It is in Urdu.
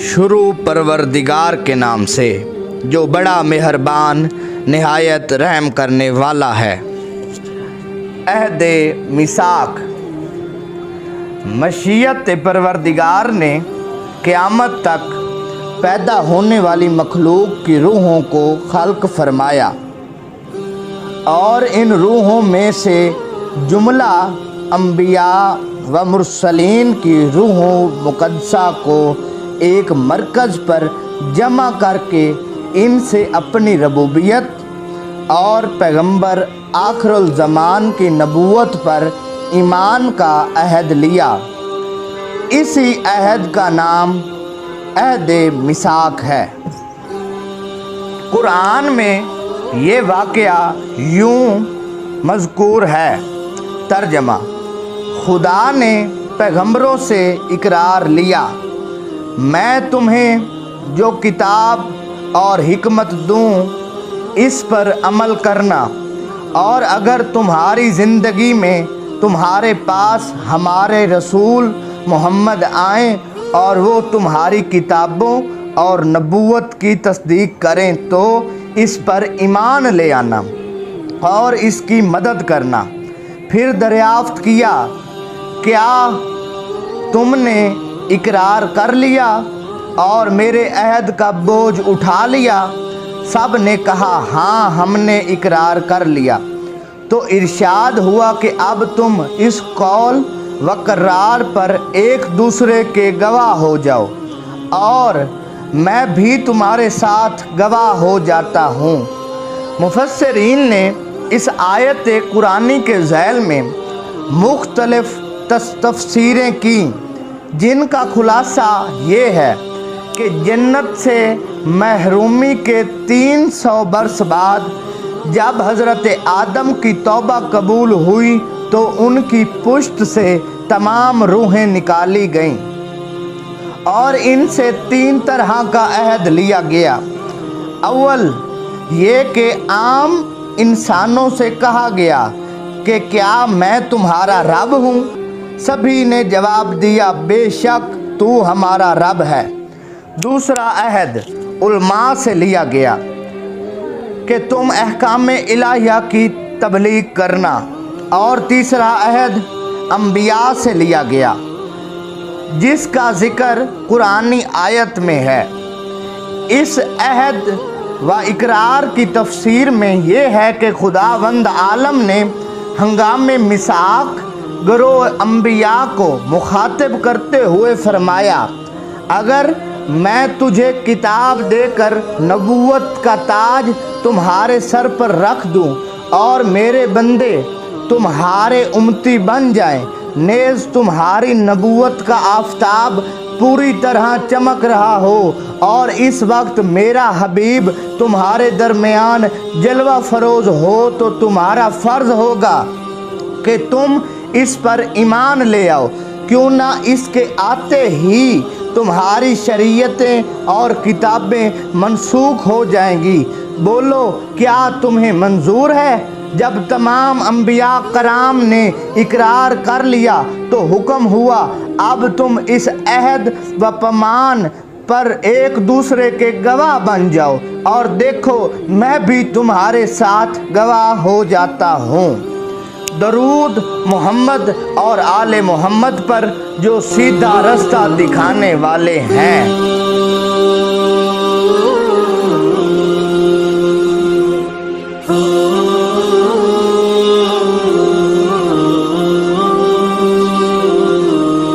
شروع پروردگار کے نام سے جو بڑا مہربان نہایت رحم کرنے والا ہے۔ عہد میثاق۔ مشیت پروردگار نے قیامت تک پیدا ہونے والی مخلوق کی روحوں کو خلق فرمایا، اور ان روحوں میں سے جملہ انبیاء و مرسلین کی روحوں مقدسہ کو ایک مرکز پر جمع کر کے ان سے اپنی ربوبیت اور پیغمبر آخر الزمان کی نبوت پر ایمان کا عہد لیا۔ اسی عہد کا نام عہد میثاق ہے۔ قرآن میں یہ واقعہ یوں مذکور ہے۔ ترجمہ: خدا نے پیغمبروں سے اقرار لیا، میں تمہیں جو کتاب اور حکمت دوں اس پر عمل کرنا، اور اگر تمہاری زندگی میں تمہارے پاس ہمارے رسول محمد آئیں اور وہ تمہاری کتابوں اور نبوت کی تصدیق کریں تو اس پر ایمان لے آنا اور اس کی مدد کرنا۔ پھر دریافت کیا، کیا تم نے اقرار کر لیا اور میرے عہد کا بوجھ اٹھا لیا؟ سب نے کہا ہاں، ہم نے اقرار کر لیا۔ تو ارشاد ہوا کہ اب تم اس قول و قرار پر ایک دوسرے کے گواہ ہو جاؤ، اور میں بھی تمہارے ساتھ گواہ ہو جاتا ہوں۔ مفسرین نے اس آیت قرآنی کے ذیل میں مختلف تفسیریں کی، جن کا خلاصہ یہ ہے کہ جنت سے محرومی کے 300 برس بعد جب حضرت آدم کی توبہ قبول ہوئی تو ان کی پشت سے تمام روحیں نکالی گئیں، اور ان سے 3 طرح کا عہد لیا گیا۔ اول یہ کہ عام انسانوں سے کہا گیا کہ کیا میں تمہارا رب ہوں؟ سبھی نے جواب دیا بے شک تو ہمارا رب ہے۔ دوسرا عہد علماء سے لیا گیا کہ تم احکام الہیہ کی تبلیغ کرنا، اور تیسرا عہد انبیاء سے لیا گیا جس کا ذکر قرآنی آیت میں ہے۔ اس عہد و اقرار کی تفسیر میں یہ ہے کہ خداوند عالم نے ہنگام میثاق گروہ انبیاء کو مخاطب کرتے ہوئے فرمایا، اگر میں تجھے کتاب دے کر نبوت کا تاج تمہارے سر پر رکھ دوں اور میرے بندے تمہارے امتی بن جائیں، نیز تمہاری نبوت کا آفتاب پوری طرح چمک رہا ہو، اور اس وقت میرا حبیب تمہارے درمیان جلوہ فروز ہو، تو تمہارا فرض ہوگا کہ تم اس پر ایمان لے آؤ، کیوں نہ اس کے آتے ہی تمہاری شریعتیں اور کتابیں منسوخ ہو جائیں گی۔ بولو کیا تمہیں منظور ہے؟ جب تمام انبیاء کرام نے اقرار کر لیا تو حکم ہوا، اب تم اس عہد و پیمان پر ایک دوسرے کے گواہ بن جاؤ، اور دیکھو میں بھی تمہارے ساتھ گواہ ہو جاتا ہوں۔ درود محمد اور آل محمد پر جو سیدھا رستہ دکھانے والے ہیں۔